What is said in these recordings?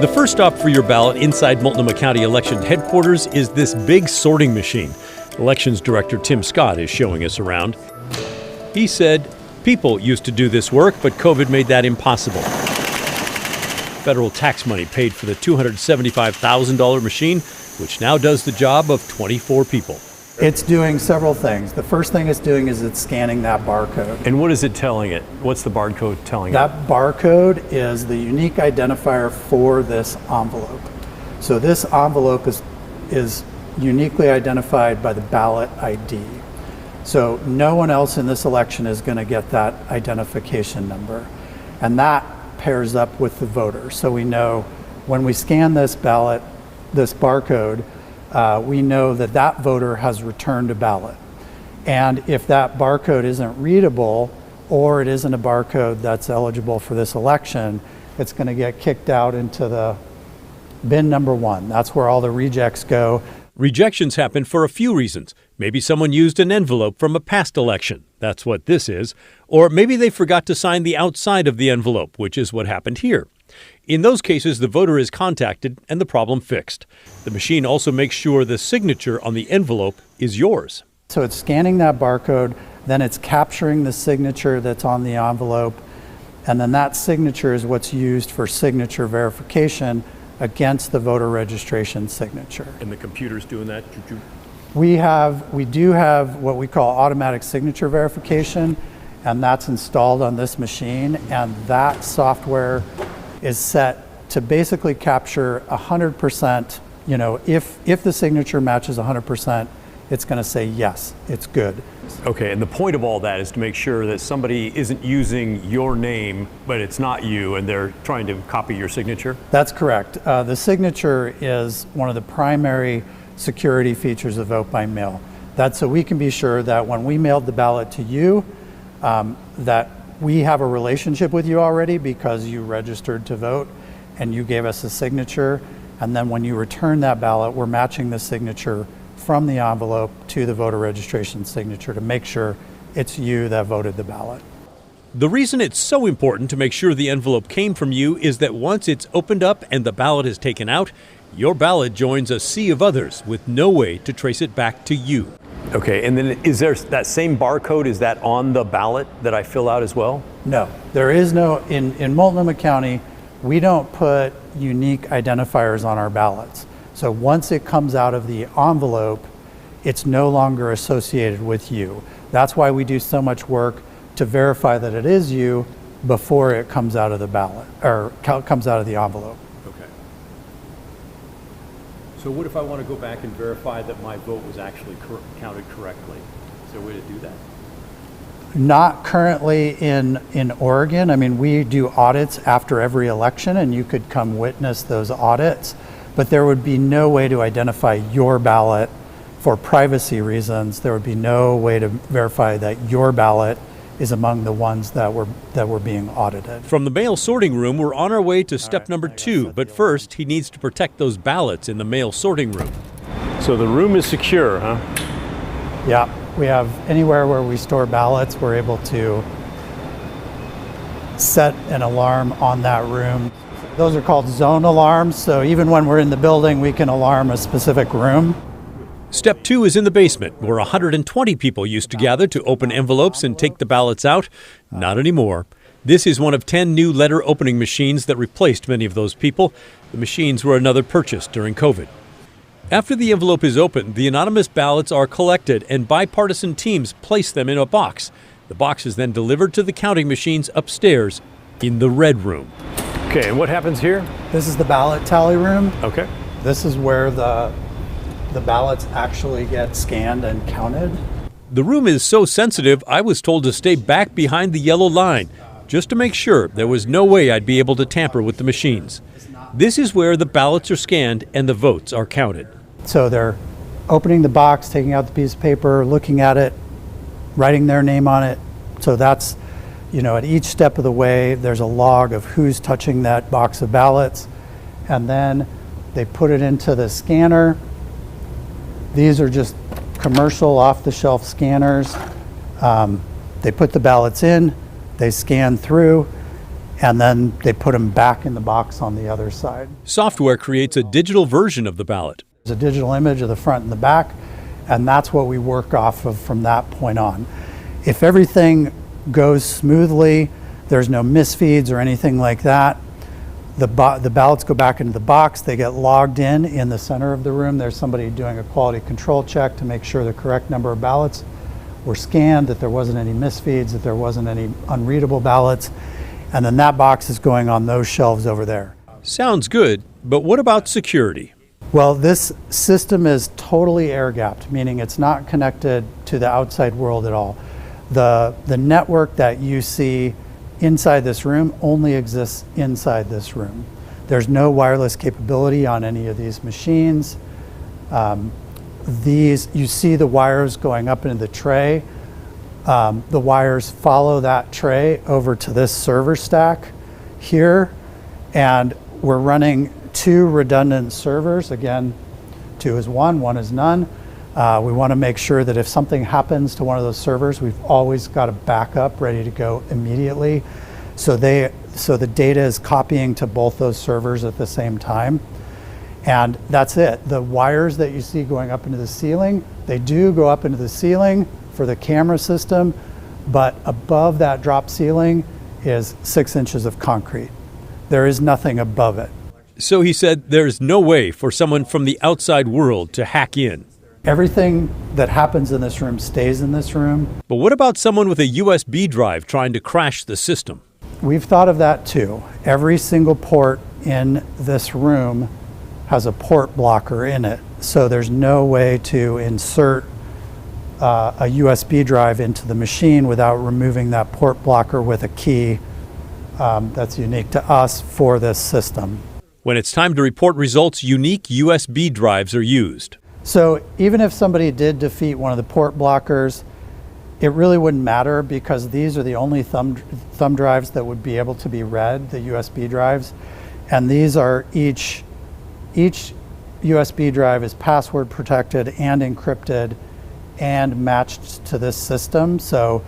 The first stop for your ballot inside Multnomah County election headquarters is this big sorting machine. Elections Director Tim Scott is showing us around. He said people used to do this work, but COVID made that impossible. Federal tax money paid for the $275,000 machine, which now does the job of 24 people. It's doing several things. The first thing it's doing is it's scanning that barcode. And what is it telling it? What's the barcode telling it? That barcode is the unique identifier for this envelope. So this envelope is uniquely identified by the ballot ID. So no one else in this election is going to get that identification number. And that pairs up with the voter. So we know when we scan this ballot, this barcode, we know that that voter has returned a ballot. And if that barcode isn't readable, or it isn't a barcode that's eligible for this election, it's going to get kicked out into the bin number 1. That's where all the rejects go. Rejections happen for a few reasons. Maybe someone used an envelope from a past election. That's what this is. Or maybe they forgot to sign the outside of the envelope, which is what happened here. In those cases, the voter is contacted and the problem fixed. The machine also makes sure the signature on the envelope is yours. So it's scanning that barcode, then it's capturing the signature that's on the envelope, and then that signature is what's used for signature verification against the voter registration signature. And the computer's doing that? We do have what we call automatic signature verification, and that's installed on this machine, and that software is set to basically capture 100%, if the signature matches 100%, it's going to say yes, it's good. Okay, and the point of all that is to make sure that somebody isn't using your name, but it's not you, and they're trying to copy your signature? That's correct. The signature is one of the primary security features of vote by mail. That's so we can be sure that when we mailed the ballot to you, that we have a relationship with you already because you registered to vote and you gave us a signature. And then when you return that ballot, we're matching the signature from the envelope to the voter registration signature to make sure it's you that voted the ballot. The reason it's so important to make sure the envelope came from you is that once it's opened up and the ballot is taken out, your ballot joins a sea of others with no way to trace it back to you. Okay, and then is there that same barcode, is that on the ballot that I fill out as well? No, there is no, in Multnomah County, we don't put unique identifiers on our ballots. So once it comes out of the envelope, it's no longer associated with you. That's why we do so much work to verify that it is you before it comes out of the ballot, or comes out of the envelope. Okay. So what if I want to go back and verify that my vote was actually counted correctly? Is there a way to do that? Not currently in Oregon. I mean, we do audits after every election, and you could come witness those audits, but there would be no way to identify your ballot for privacy reasons. There would be no way to verify that your ballot is among the ones that were being audited. From the mail sorting room, we're on our way to step number 2, but first he needs to protect those ballots in the mail sorting room. So the room is secure, huh? Yeah, we have anywhere where we store ballots, we're able to set an alarm on that room. Those are called zone alarms, so even when we're in the building, we can alarm a specific room. Step 2 is in the basement, where 120 people used to gather to open envelopes and take the ballots out. Not anymore. This is one of 10 new letter opening machines that replaced many of those people. The machines were another purchase during COVID. After the envelope is opened, the anonymous ballots are collected and bipartisan teams place them in a box. The box is then delivered to the counting machines upstairs in the red room. Okay, and what happens here? This is the ballot tally room. Okay. This is where the ballots actually get scanned and counted. The room is so sensitive, I was told to stay back behind the yellow line, just to make sure there was no way I'd be able to tamper with the machines. This is where the ballots are scanned and the votes are counted. So they're opening the box, taking out the piece of paper, looking at it, writing their name on it. So that's, at each step of the way, there's a log of who's touching that box of ballots. And then they put it into the scanner. These are just commercial off-the-shelf scanners. They put the ballots in, they scan through, and then they put them back in the box on the other side. Software creates a digital version of the ballot. There's a digital image of the front and the back, and that's what we work off of from that point on. If everything goes smoothly, there's no misfeeds or anything like that, the ballots go back into the box, they get logged in the center of the room. There's somebody doing a quality control check to make sure the correct number of ballots were scanned, that there wasn't any misfeeds, that there wasn't any unreadable ballots, and then that box is going on those shelves over there. Sounds good, but what about security? Well, this system is totally air-gapped, meaning it's not connected to the outside world at all. The network that you see inside this room only exists inside this room. There's no wireless capability on any of these machines. You see the wires going up into the tray. The wires follow that tray over to this server stack here, and we're running 2 redundant servers. Again, 2 is 1, 1 is none. We want to make sure that if something happens to one of those servers, we've always got a backup ready to go immediately. So the data is copying to both those servers at the same time. And that's it. The wires that you see going up into the ceiling, they do go up into the ceiling for the camera system, but above that drop ceiling is 6 inches of concrete. There is nothing above it. So he said there's no way for someone from the outside world to hack in. Everything that happens in this room stays in this room. But what about someone with a USB drive trying to crash the system? We've thought of that too. Every single port in this room has a port blocker in it. So there's no way to insert a USB drive into the machine without removing that port blocker with a key that's unique to us for this system. When it's time to report results, unique USB drives are used. So even if somebody did defeat one of the port blockers, it really wouldn't matter because these are the only thumb drives that would be able to be read, the USB drives. And these are each USB drive is password protected and encrypted and matched to this system. So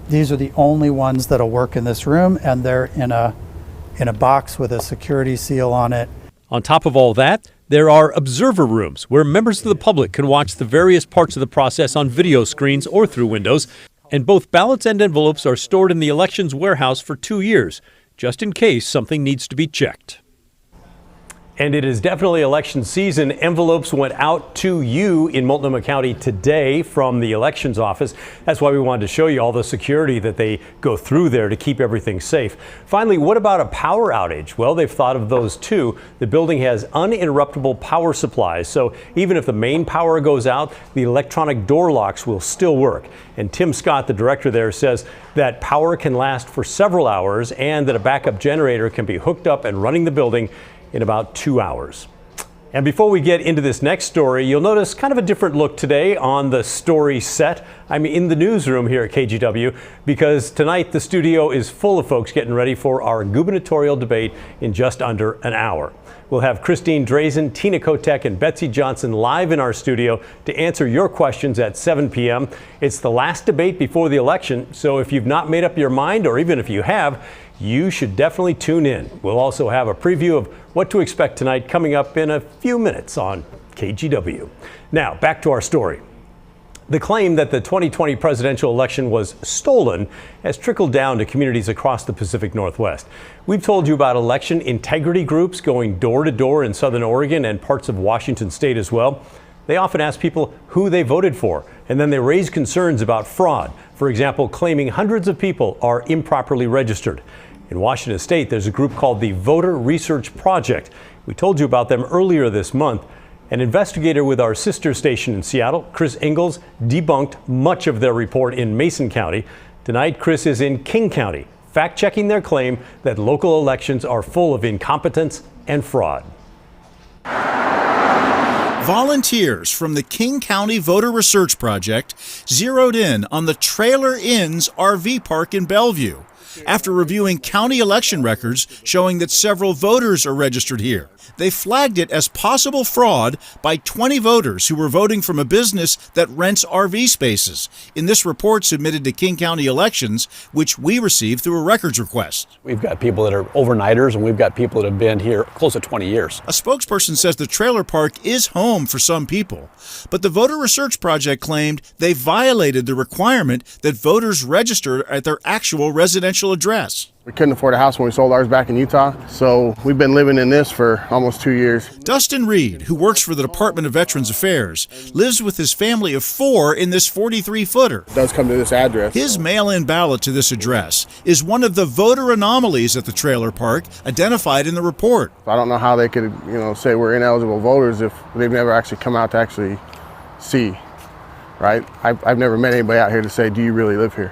these are the only ones that'll work in this room, and they're in a box with a security seal on it. On top of all that, there are observer rooms where members of the public can watch the various parts of the process on video screens or through windows. And both ballots and envelopes are stored in the elections warehouse for 2 years, just in case something needs to be checked. And it is definitely election season. Envelopes went out to you in Multnomah County today from the elections office. That's why we wanted to show you all the security that they go through there to keep everything safe. Finally, what about a power outage? Well, they've thought of those too. The building has uninterruptible power supplies, so even if the main power goes out, the electronic door locks will still work. And Tim Scott, the director there, says that power can last for several hours and that a backup generator can be hooked up and running the building in about 2 hours. And before we get into this next story, you'll notice kind of a different look today on the story set. I'm in the newsroom here at KGW because tonight the studio is full of folks getting ready for our gubernatorial debate in just under an hour. We'll have Christine Drazen, Tina Kotek, and Betsy Johnson live in our studio to answer your questions at 7 p.m. It's the last debate before the election, so if you've not made up your mind, or even if you have, you should definitely tune in. We'll also have a preview of what to expect tonight coming up in a few minutes on KGW. Now, back to our story. The claim that the 2020 presidential election was stolen has trickled down to communities across the Pacific Northwest. We've told you about election integrity groups going door to door in Southern Oregon and parts of Washington state as well. They often ask people who they voted for, and then they raise concerns about fraud. For example, claiming hundreds of people are improperly registered. In Washington state, there's a group called the Voter Research Project. We told you about them earlier this month. An investigator with our sister station in Seattle, Chris Ingalls, debunked much of their report in Mason County. Tonight, Chris is in King County, fact-checking their claim that local elections are full of incompetence and fraud. Volunteers from the King County Voter Research Project zeroed in on the Trailer Inn's RV park in Bellevue, after reviewing county election records showing that several voters are registered here. They flagged it as possible fraud by 20 voters who were voting from a business that rents RV spaces in this report submitted to King County Elections, which we received through a records request. We've got people that are overnighters, and we've got people that have been here close to 20 years. A spokesperson says the trailer park is home for some people, but the Voter Research Project claimed they violated the requirement that voters register at their actual residential address. We couldn't afford a house when we sold ours back in Utah, so we've been living in this for almost 2 years. Dustin Reed, who works for the Department of Veterans Affairs, lives with his family of 4 in this 43-footer. It does come to this address. His mail-in ballot to this address is one of the voter anomalies at the trailer park identified in the report. I don't know how they could, say we're ineligible voters if they've never actually come out to actually see, right? I've never met anybody out here to say, do you really live here?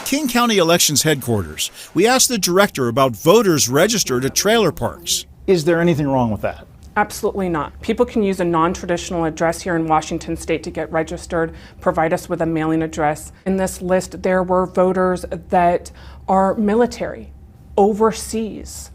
King County Elections headquarters, we asked the director about voters registered at trailer parks. Is there anything wrong with that? Absolutely not. People can use a non-traditional address here in Washington State to get registered, provide us with a mailing address. In this list, there were voters that are military, overseas,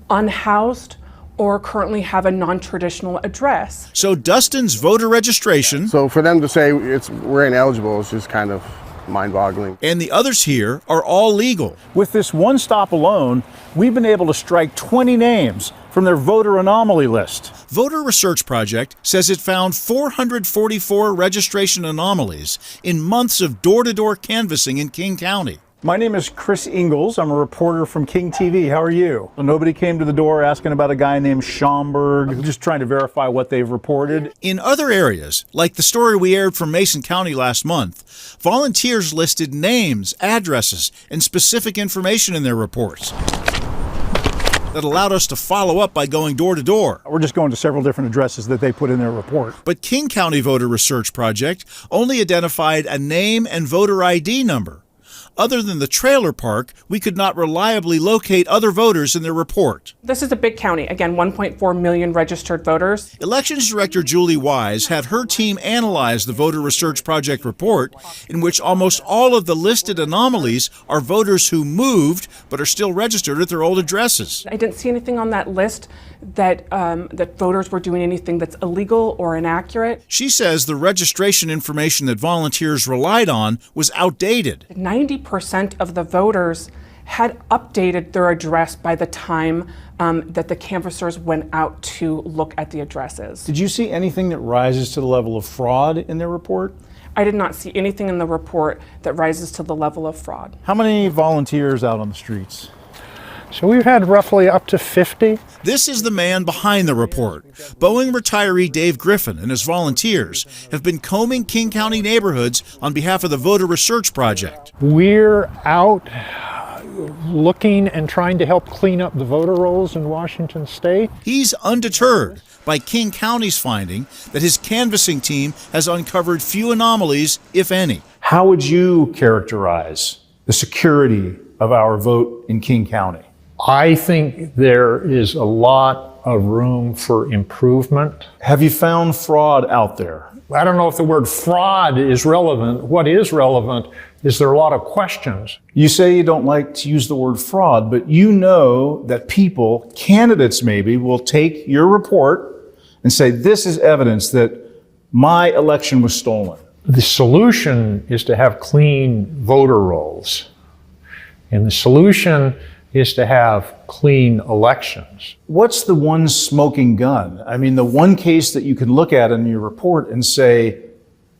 unhoused, or currently have a non-traditional address. So Dustin's voter registration. So for them to say we're ineligible is just kind of mind-boggling. And the others here are all legal. With this one stop alone, we've been able to strike 20 names from their voter anomaly list. Voter Research Project says it found 444 registration anomalies in months of door-to-door canvassing in King County. My name is Chris Ingalls. I'm a reporter from King TV. How are you? Nobody came to the door asking about a guy named Schomburg, just trying to verify what they've reported. In other areas, like the story we aired from Mason County last month, volunteers listed names, addresses, and specific information in their reports that allowed us to follow up by going door to door. We're just going to several different addresses that they put in their report. But King County Voter Research Project only identified a name and voter ID number. Other than the trailer park, we could not reliably locate other voters in their report. This is a big county. Again, 1.4 million registered voters. Elections Director Julie Wise had her team analyze the Voter Research Project report, in which almost all of the listed anomalies are voters who moved but are still registered at their old addresses. I didn't see anything on that list that voters were doing anything that's illegal or inaccurate. She says the registration information that volunteers relied on was outdated. 90% of the voters had updated their address by the time that the canvassers went out to look at the addresses. Did you see anything that rises to the level of fraud in their report? I did not see anything in the report that rises to the level of fraud. How many volunteers out on the streets? So we've had roughly up to 50. This is the man behind the report. Boeing retiree Dave Griffin and his volunteers have been combing King County neighborhoods on behalf of the Voter Research Project. We're out looking and trying to help clean up the voter rolls in Washington State. He's undeterred by King County's finding that his canvassing team has uncovered few anomalies, if any. How would you characterize the security of our vote in King County? I think there is a lot of room for improvement. Have you found fraud out there? I don't know if the word fraud is relevant. What is relevant is there are a lot of questions. You say you don't like to use the word fraud, but you know that people, candidates maybe, will take your report and say, this is evidence that my election was stolen. The solution is to have clean voter rolls. And the solution is to have clean elections. What's the one smoking gun? I mean, the one case that you can look at in your report and say,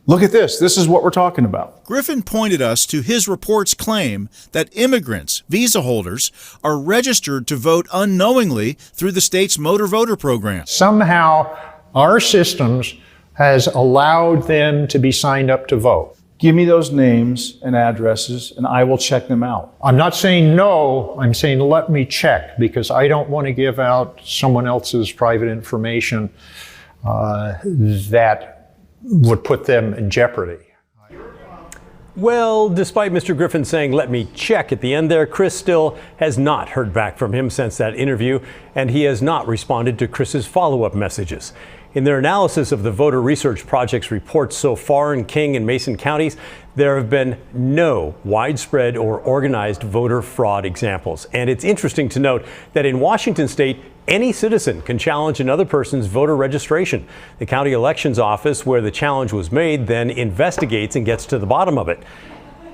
look at this is what we're talking about. Griffin pointed us to his report's claim that immigrants, visa holders, are registered to vote unknowingly through the state's motor voter program. Somehow, our systems has allowed them to be signed up to vote. Give me those names and addresses, and I will check them out. I'm not saying no, I'm saying let me check, because I don't want to give out someone else's private information that would put them in jeopardy. Well, despite Mr. Griffin saying, let me check at the end there, Chris still has not heard back from him since that interview, and he has not responded to Chris's follow-up messages. In their analysis of the Voter Research Project's reports so far in King and Mason counties, there have been no widespread or organized voter fraud examples. And it's interesting to note that in Washington state, any citizen can challenge another person's voter registration. The county elections office where the challenge was made then investigates and gets to the bottom of it.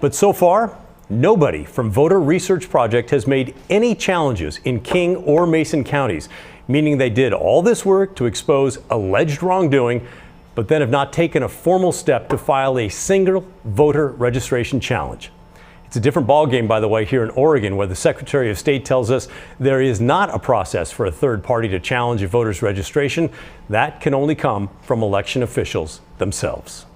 But so far, nobody from Voter Research Project has made any challenges in King or Mason counties, meaning they did all this work to expose alleged wrongdoing, but then have not taken a formal step to file a single voter registration challenge. It's a different ballgame, by the way, here in Oregon, where the Secretary of State tells us there is not a process for a third party to challenge a voter's registration. That can only come from election officials themselves.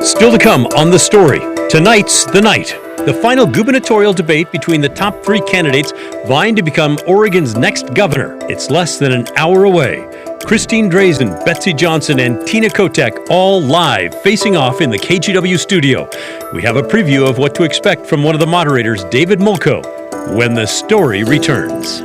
Still to come on The Story. Tonight's The Night. The final gubernatorial debate between the top three candidates vying to become Oregon's next governor. It's less than an hour away. Christine Drazen, Betsy Johnson, and Tina Kotek all live facing off in the KGW studio. We have a preview of what to expect from one of the moderators, David Mulco, when The Story returns.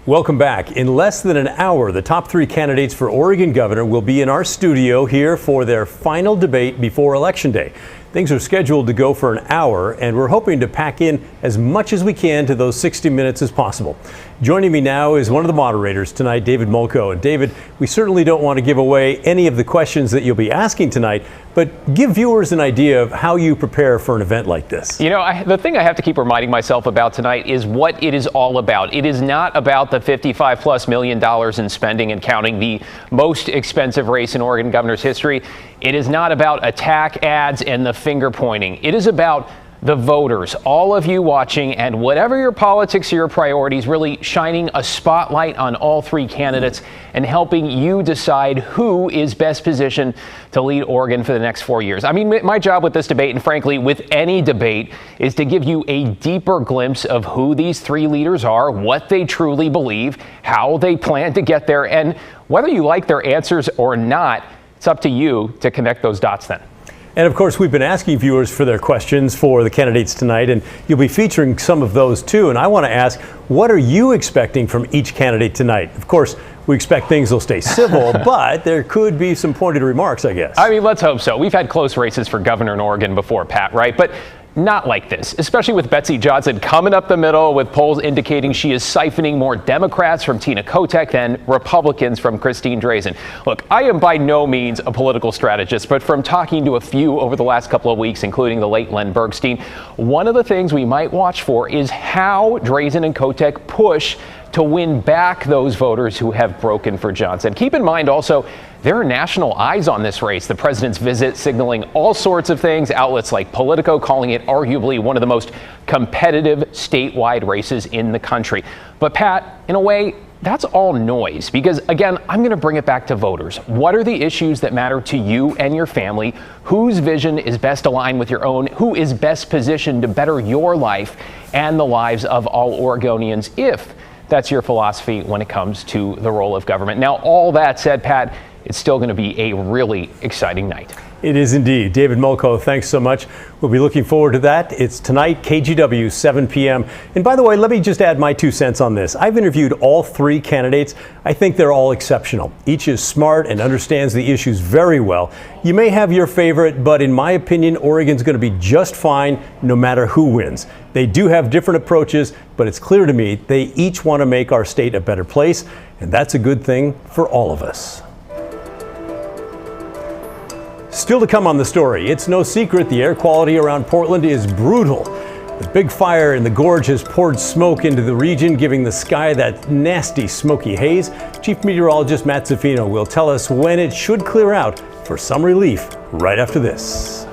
Welcome back. In less than an hour, the top three candidates for Oregon governor will be in our studio here for their final debate before Election Day. Things are scheduled to go for an hour, and we're hoping to pack in as much as we can to those 60 minutes as possible. Joining me now is one of the moderators tonight, David Mulco. And David, we certainly don't want to give away any of the questions that you'll be asking tonight, But give viewers an idea of how you prepare for an event like this. You know, the thing I have to keep reminding myself about tonight is what it is all about. It is not about the $55+ million in spending and counting, the most expensive race in Oregon governor's history. It is not about attack ads and the finger pointing. It is about the voters, all of you watching, and whatever your politics or your priorities, really shining a spotlight on all three candidates and helping you decide who is best positioned to lead Oregon for the next 4 years. I mean, my job with this debate, and frankly with any debate, is to give you a deeper glimpse of who these three leaders are, what they truly believe, how they plan to get there, and whether you like their answers or not, it's up to you to connect those dots then. And of course, we've been asking viewers for their questions for the candidates tonight, and you'll be featuring some of those too. And I want to ask, what are you expecting from each candidate tonight? Of course, we expect things will stay civil, but there could be some pointed remarks, I guess. I mean, let's hope so. We've had close races for governor in Oregon before, Pat, right? But not like this, especially with Betsy Johnson coming up the middle, with polls indicating she is siphoning more Democrats from Tina Kotek than Republicans from Christine Drazan. Look, I am by no means a political strategist, but from talking to a few over the last couple of weeks, including the late Len Bergstein, one of the things we might watch for is how Drazan and Kotek push to win back those voters who have broken for Johnson. Keep in mind also, there are national eyes on this race. The president's visit signaling all sorts of things, outlets like Politico calling it arguably one of the most competitive statewide races in the country. But Pat, in a way, that's all noise, because again, I'm going to bring it back to voters. What are the issues that matter to you and your family? Whose vision is best aligned with your own? Who is best positioned to better your life and the lives of all Oregonians, if that's your philosophy when it comes to the role of government? Now, all that said, Pat, it's still going to be a really exciting night. It is indeed. David Mulco, thanks so much. We'll be looking forward to that. It's tonight, KGW, 7 p.m. And by the way, let me just add my 2 cents on this. I've interviewed all three candidates. I think they're all exceptional. Each is smart and understands the issues very well. You may have your favorite, but in my opinion, Oregon's going to be just fine no matter who wins. They do have different approaches, but it's clear to me they each want to make our state a better place, and that's a good thing for all of us. Still to come on the story, it's no secret the air quality around Portland is brutal. The big fire in the gorge has poured smoke into the region, giving the sky that nasty smoky haze. Chief Meteorologist Matt Zaffino will tell us when it should clear out for some relief right after this.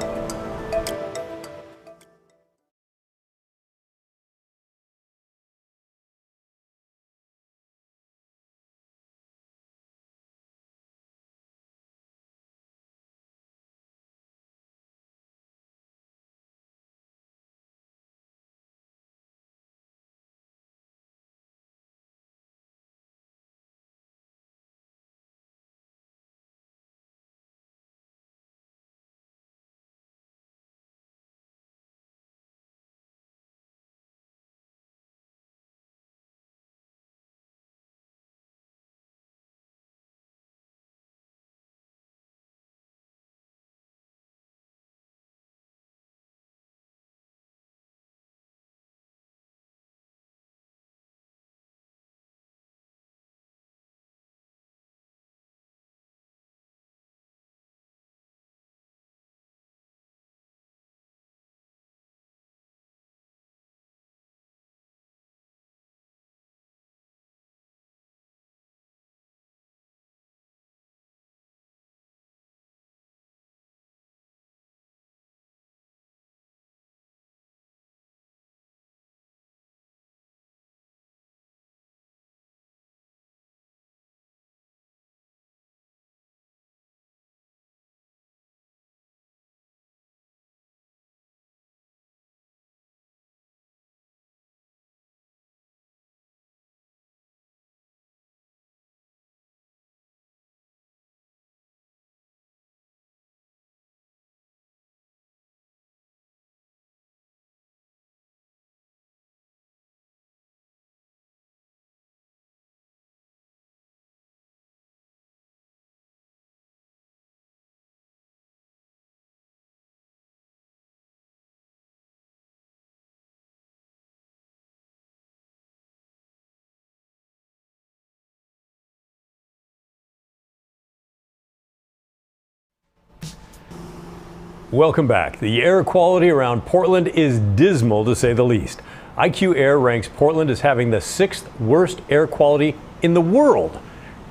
Welcome back. The air quality around Portland is dismal, to say the least. IQ Air ranks Portland as having the 6th worst air quality in the world,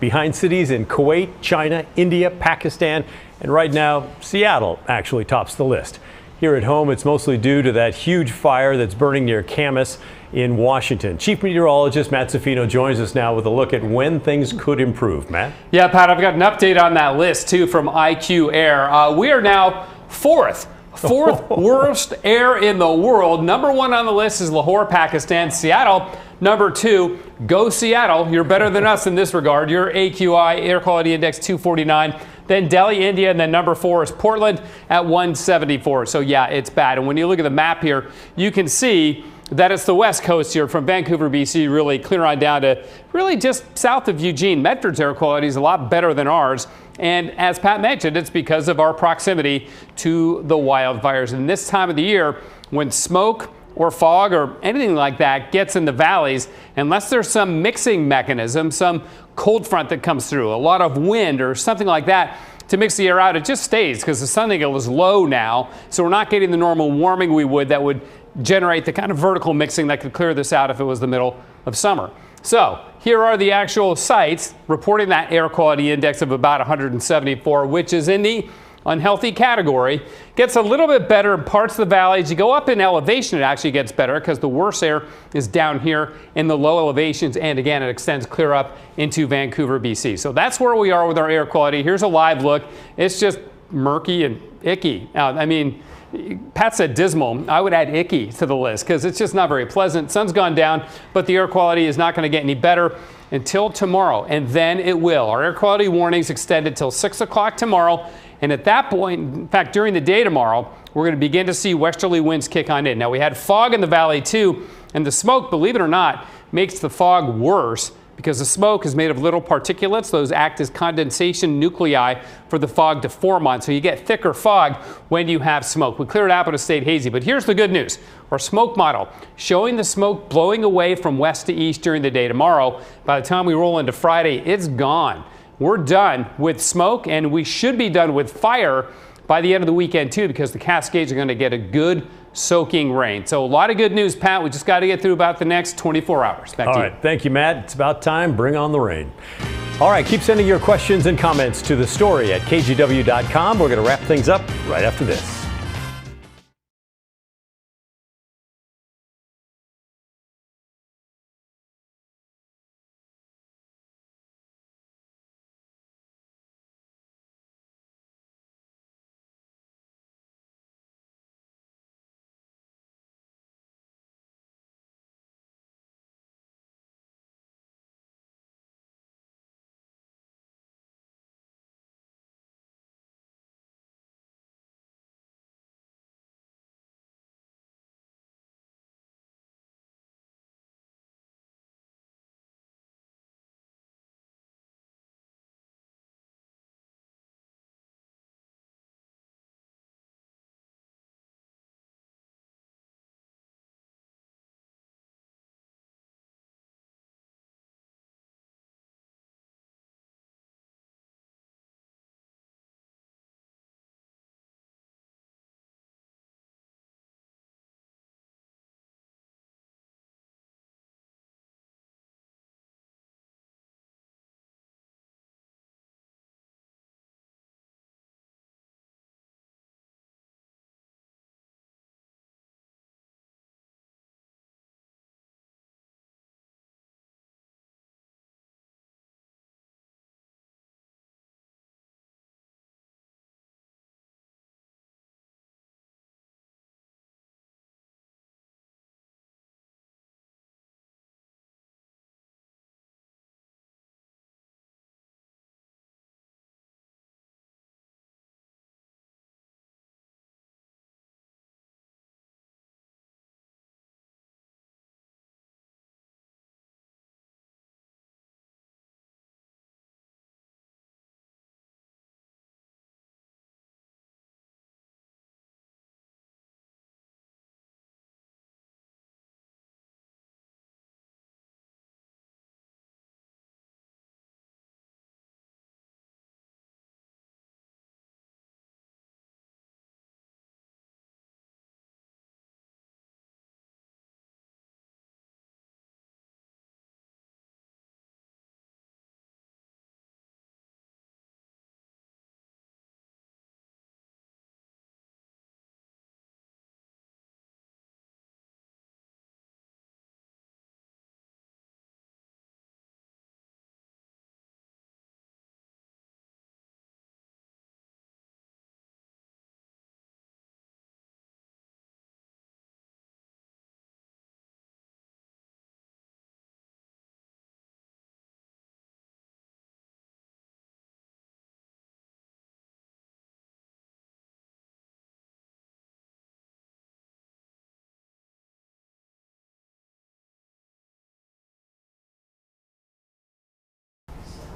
behind cities in Kuwait, China, India, Pakistan, and right now, Seattle actually tops the list. Here at home, it's mostly due to that huge fire that's burning near Camas in Washington. Chief Meteorologist Matt Zafino joins us now with a look at when things could improve. Matt? Yeah, Pat, I've got an update on that list, too, from IQ Air. We are now fourth worst air in the world. Number 1 on the list is Lahore, Pakistan. Seattle, number 2. Go Seattle. You're better than us in this regard. Your AQI, Air Quality Index, 249. Then Delhi, India, and then number 4 is Portland at 174. So yeah, it's bad. And when you look at the map here, you can see that it's the west coast here from Vancouver, BC, really clear on down to really just south of Eugene. Medford's air quality is a lot better than ours. And as Pat mentioned, it's because of our proximity to the wildfires. And this time of the year, when smoke or fog or anything like that gets in the valleys, unless there's some mixing mechanism, some cold front that comes through, a lot of wind or something like that to mix the air out, it just stays because the sun angle is low now. So we're not getting the normal warming we would that would generate the kind of vertical mixing that could clear this out if it was the middle of summer. So here are the actual sites reporting that air quality index of about 174, which is in the unhealthy category. Gets a little bit better in parts of the valley. As you go up in elevation, it actually gets better because the worst air is down here in the low elevations. And again, it extends clear up into Vancouver, BC. So that's where we are with our air quality. Here's a live look. It's just murky and icky. I mean, Pat said dismal. I would add icky to the list because it's just not very pleasant. Sun's gone down, but the air quality is not going to get any better until tomorrow, and then it will. Our air quality warnings extend until 6 o'clock tomorrow. And at that point, in fact, during the day tomorrow, we're going to begin to see westerly winds kick on in. Now, we had fog in the valley, too, and the smoke, believe it or not, makes the fog worse because the smoke is made of little particulates. Those act as condensation nuclei for the fog to form on. So you get thicker fog when you have smoke. We cleared out, but it stayed hazy. But here's the good news. Our smoke model showing the smoke blowing away from west to east during the day tomorrow. By the time we roll into Friday, it's gone. We're done with smoke, and we should be done with fire by the end of the weekend, too, because the Cascades are going to get a good soaking rain. So a lot of good news, Pat. We just got to get through about the next 24 hours. Back to you. All right. Thank you, Matt. It's about time. Bring on the rain. All right. Keep sending your questions and comments to the story at kgw.com. We're going to wrap things up right after this.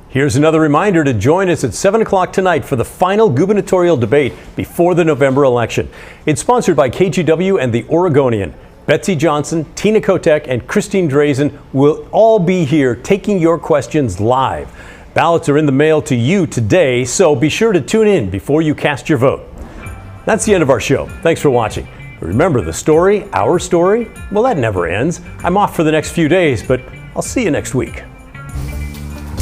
Here's another reminder to join us at 7 o'clock tonight for the final gubernatorial debate before the November election. It's sponsored by KGW and the Oregonian. Betsy Johnson, Tina Kotek, and Christine Drazen will all be here taking your questions live. Ballots are in the mail to you today, so be sure to tune in before you cast your vote. That's the end of our show. Thanks for watching. Remember, the story, our story, well, that never ends. I'm off for the next few days, but I'll see you next week.